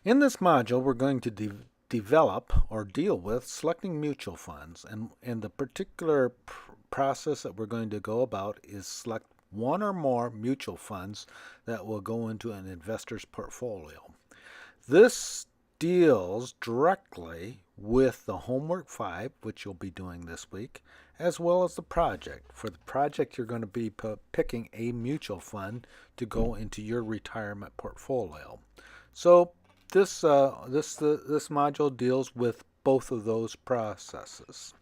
In this module, we're going to develop or deal with selecting mutual funds. And the particular process that we're going to go about is select one or more mutual funds that will go into an investor's portfolio. This deals directly with the homework 5, which you'll be doing this week, as well as the project. For the project, you're going to be picking a mutual fund to go into your retirement portfolio. So this module deals with both of those processes.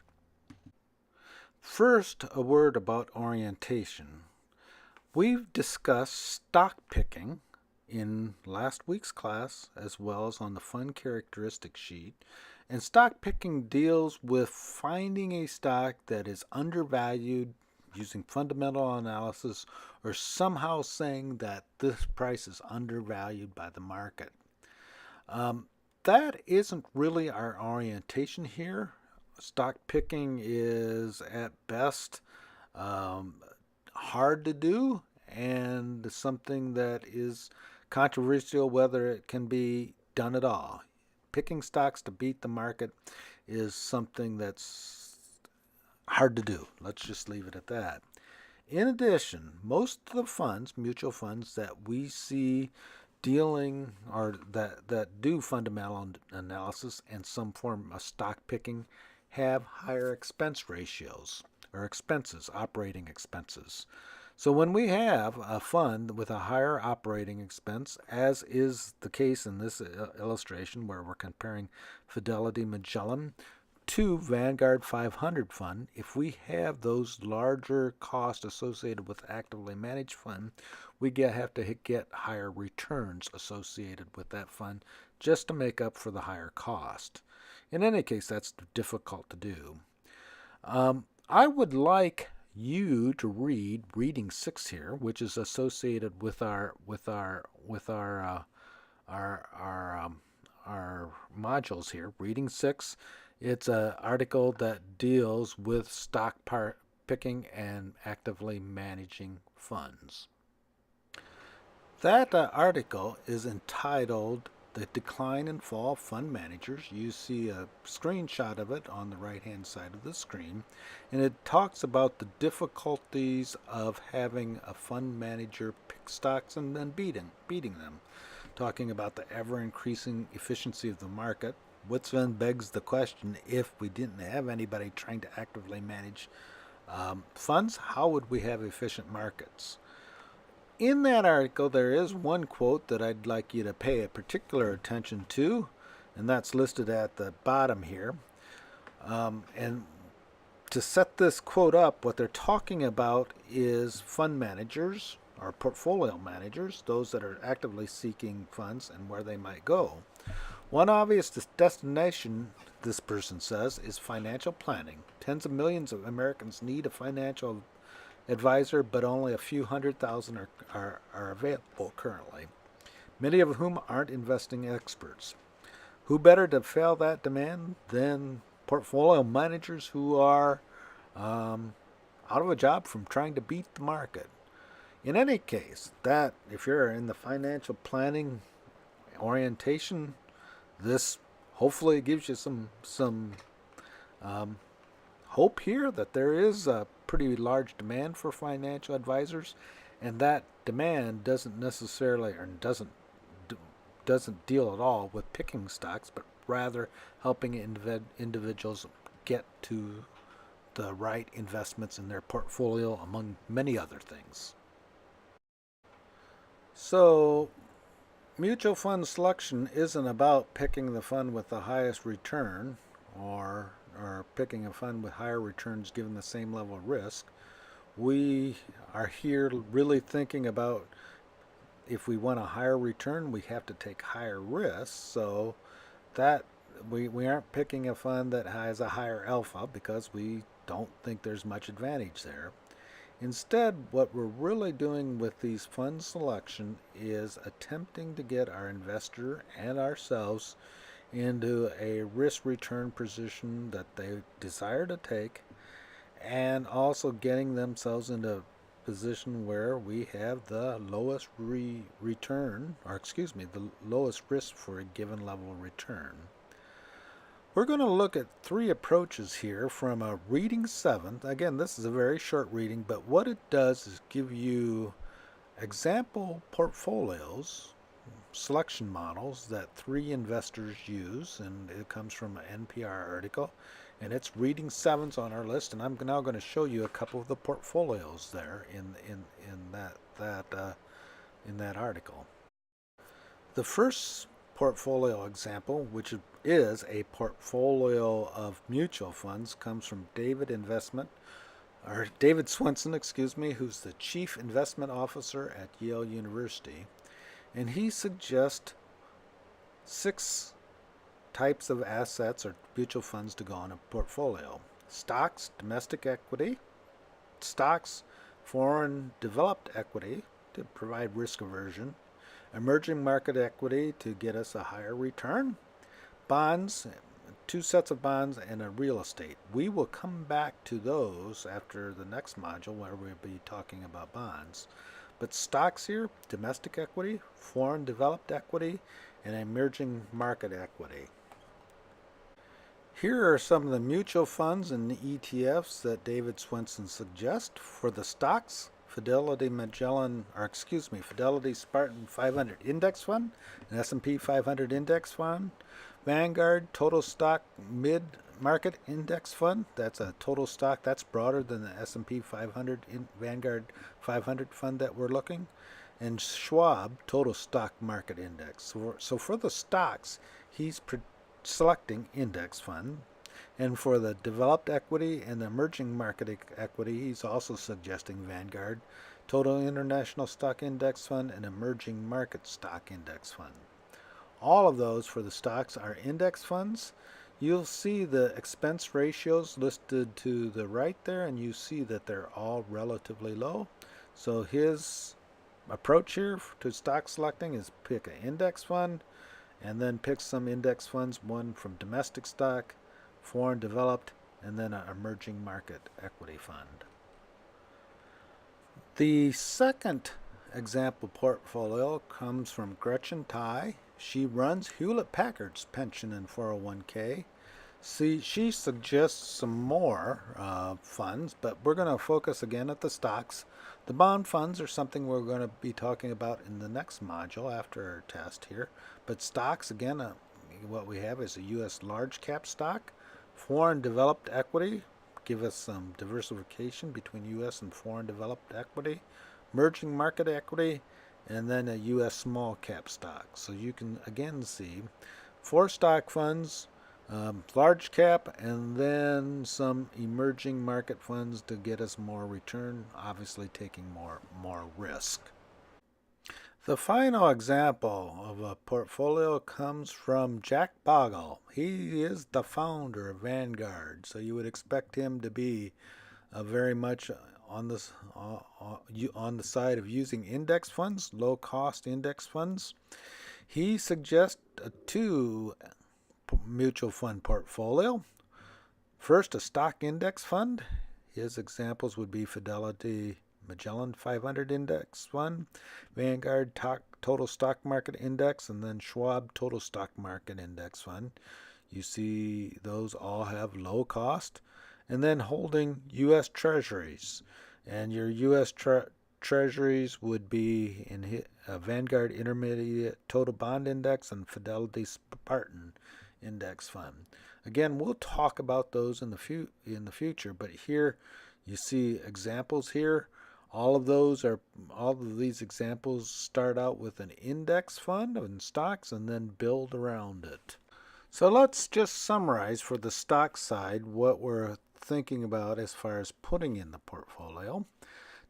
First, a word about orientation. We've discussed stock picking in last week's class as well as on the fund characteristic sheet. And stock picking deals with finding a stock that is undervalued using fundamental analysis or somehow saying that this price is undervalued by the market. That isn't really our orientation here. Stock picking is at best hard to do and something that is controversial whether it can be done at all. Picking stocks to beat the market is something that's hard to do. Let's just leave it at that. In addition, most of the funds, mutual funds that we see dealing or that do fundamental analysis and some form of stock picking have higher expense ratios or expenses, operating expenses. So when we have a fund with a higher operating expense, as is the case in this illustration where we're comparing Fidelity Magellan to Vanguard 500 fund, if we have those larger costs associated with actively managed fund, we have to get higher returns associated with that fund just to make up for the higher cost. In any case, that's difficult to do. I would like you to read reading 6 here, which is associated with our modules here. Reading 6, it's an article that deals with stock picking and actively managing funds. That article is entitled The Decline and Fall of Fund Managers. You see a screenshot of it on the right-hand side of the screen, and it talks about the difficulties of having a fund manager pick stocks and then beating them, talking about the ever-increasing efficiency of the market, which then begs the question, if we didn't have anybody trying to actively manage funds, how would we have efficient markets? In that article, there is one quote that I'd like you to pay a particular attention to, and that's listed at the bottom here. And to set this quote up, what they're talking about is fund managers or portfolio managers, those that are actively seeking funds and where they might go. One obvious destination, this person says, is financial planning. Tens of millions of Americans need a financial advisor, but only a few 100,000 are available currently, many of whom aren't investing experts. Who better to fill that demand than portfolio managers who are out of a job from trying to beat the market? In any case, that if you're in the financial planning orientation, this hopefully gives you some hope here that there is a pretty large demand for financial advisors, and that demand doesn't necessarily or doesn't deal at all with picking stocks, but rather helping individuals get to the right investments in their portfolio, among many other things. So, mutual fund selection isn't about picking the fund with the highest return or picking a fund with higher returns given the same level of risk. We are here really thinking about if we want a higher return, we have to take higher risks. So that we aren't picking a fund that has a higher alpha because we don't think there's much advantage there. Instead, what we're really doing with these fund selection is attempting to get our investor and ourselves into a risk return position that they desire to take, and also getting themselves into position where we have the lowest return, or excuse me, the lowest risk for a given level of return. We're going to look at three approaches here from a reading 7. Again, this is a very short reading, but what it does is give you example portfolios, selection models that three investors use, and it comes from an NPR article, and it's reading 7s on our list, and I'm now going to show you a couple of the portfolios there in that article. The first portfolio example, which is a portfolio of mutual funds, comes from David Swensen, who's the Chief Investment Officer at Yale University, and he suggests 6 types of assets or mutual funds to go in a portfolio: stocks, domestic equity; stocks, foreign developed equity to provide risk aversion; emerging market equity to get us a higher return; bonds, 2 sets of bonds; and a real estate. We will come back to those after the next module where we'll be talking about bonds. But stocks here: domestic equity, foreign developed equity, and emerging market equity. Here are some of the mutual funds and the ETFs that David Swensen suggests. For the stocks: Fidelity Spartan 500 Index Fund, an S&P 500 Index Fund; Vanguard Total Stock Mid-Market Index Fund. That's a total stock. That's broader than the S&P 500 Vanguard 500 fund that we're looking. And Schwab Total Stock Market Index. So for the stocks, he's selecting index fund. And for the developed equity and the emerging market equity, he's also suggesting Vanguard Total International Stock Index Fund and Emerging Market Stock Index Fund. All of those for the stocks are index funds. You'll see the expense ratios listed to the right there, and you see that they're all relatively low. So his approach here to stock selecting is pick an index fund and then pick some index funds, one from domestic stock, foreign developed, and then an emerging market equity fund. The second example portfolio comes from Gretchen Tai. She runs Hewlett-Packard's pension and 401k. She suggests some more funds, but we're going to focus again at the stocks. The bond funds are something we're going to be talking about in the next module after our test here. But stocks, again, what we have is a U.S. large cap stock. Foreign developed equity, give us some diversification between U.S. and foreign developed equity. Emerging market equity, and then a U.S. small cap stock. So you can again see 4 stock funds, large cap, and then some emerging market funds to get us more return, obviously taking more risk. The final example of a portfolio comes from Jack Bogle. He is the founder of Vanguard, so you would expect him to be very much on the side of using index funds, low-cost index funds. He suggests a 2 mutual fund portfolio. First, a stock index fund. His examples would be Fidelity Magellan 500 Index Fund, Vanguard Total Stock Market Index, and then Schwab Total Stock Market Index Fund. You see those all have low cost. And then holding U.S. Treasuries. And your U.S. Treasuries would be in Vanguard Intermediate Total Bond Index and Fidelity Spartan Index Fund. Again, we'll talk about those in the future, but here you see examples here. All of these examples start out with an index fund and stocks and then build around it. So let's just summarize for the stock side what we're thinking about as far as putting in the portfolio.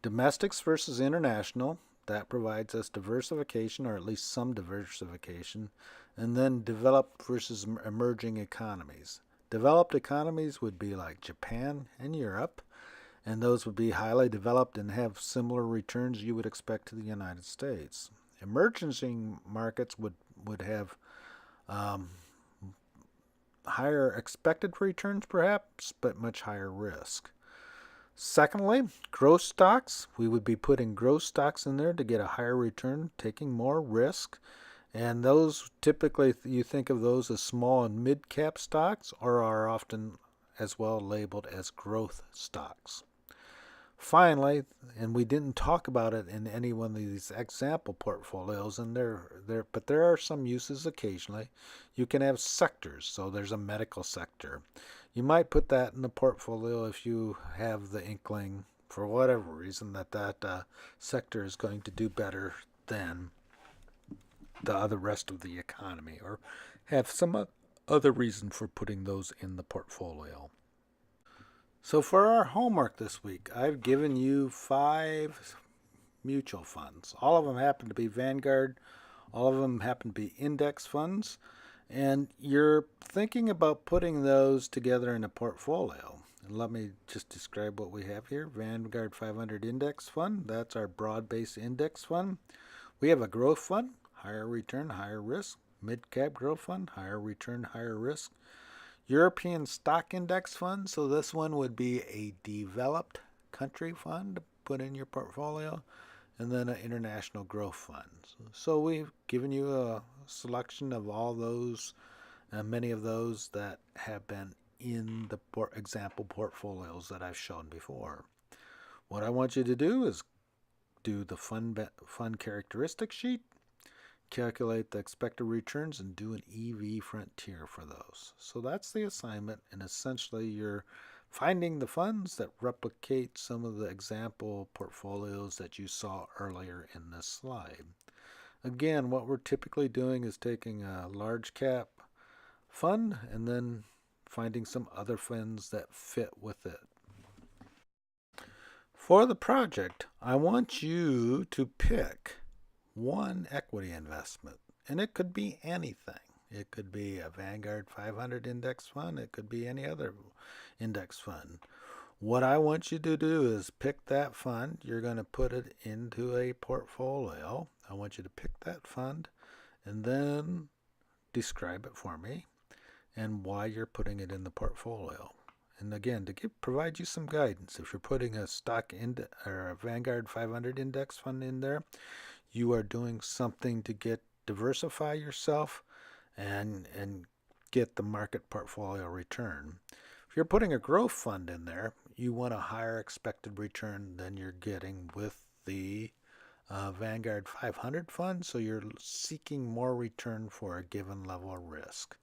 Domestics versus international, that provides us diversification, or at least some diversification. And then developed versus emerging economies. Developed economies would be like Japan and Europe, and those would be highly developed and have similar returns you would expect to the United States. Emerging markets would have higher expected returns perhaps, but much higher risk. Secondly, growth stocks. We would be putting growth stocks in there to get a higher return, taking more risk. And those typically, you think of those as small and mid cap stocks, or are often as well labeled as growth stocks. Finally, and we didn't talk about it in any one of these example portfolios, and but there are some uses occasionally. You can have sectors, so there's a medical sector. You might put that in the portfolio if you have the inkling, for whatever reason, that sector is going to do better than the other rest of the economy, or have some other reason for putting those in the portfolio. So for our homework this week, I've given you 5 mutual funds. All of them happen to be Vanguard. All of them happen to be index funds. And you're thinking about putting those together in a portfolio. And let me just describe what we have here. Vanguard 500 Index Fund. That's our broad-based index fund. We have a growth fund, higher return, higher risk. Mid-cap growth fund, higher return, higher risk. European Stock Index Fund, so this one would be a developed country fund to put in your portfolio, and then an international growth fund. So we've given you a selection of all those, and many of those that have been in the example portfolios that I've shown before. What I want you to do is do the fund characteristic sheet, calculate the expected returns, and do an EV frontier for those. So that's the assignment, and essentially you're finding the funds that replicate some of the example portfolios that you saw earlier in this slide. Again, what we're typically doing is taking a large cap fund and then finding some other funds that fit with it. For the project, I want you to pick one equity investment, and it could be anything. It could be a Vanguard 500 index fund. It could be any other index fund. What I want you to do is pick that fund. You're going to put it into a portfolio. I want you to pick that fund and then describe it for me and why you're putting it in the portfolio. And again, to provide you some guidance, if you're putting a or a Vanguard 500 index fund in there, you are doing something to diversify yourself and get the market portfolio return. If you're putting a growth fund in there, you want a higher expected return than you're getting with the Vanguard 500 fund, so you're seeking more return for a given level of risk.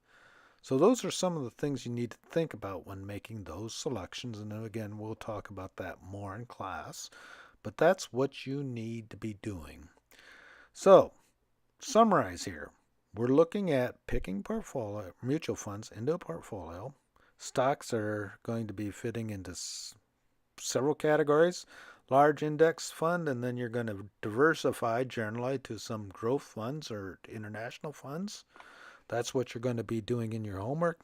So those are some of the things you need to think about when making those selections, and again, we'll talk about that more in class, but that's what you need to be doing. So, summarize here. We're looking at picking mutual funds into a portfolio. Stocks are going to be fitting into several categories. Large index fund, and then you're going to diversify generally to some growth funds or international funds. That's what you're going to be doing in your homework.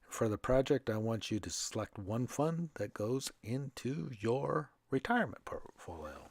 For the project, I want you to select one fund that goes into your retirement portfolio.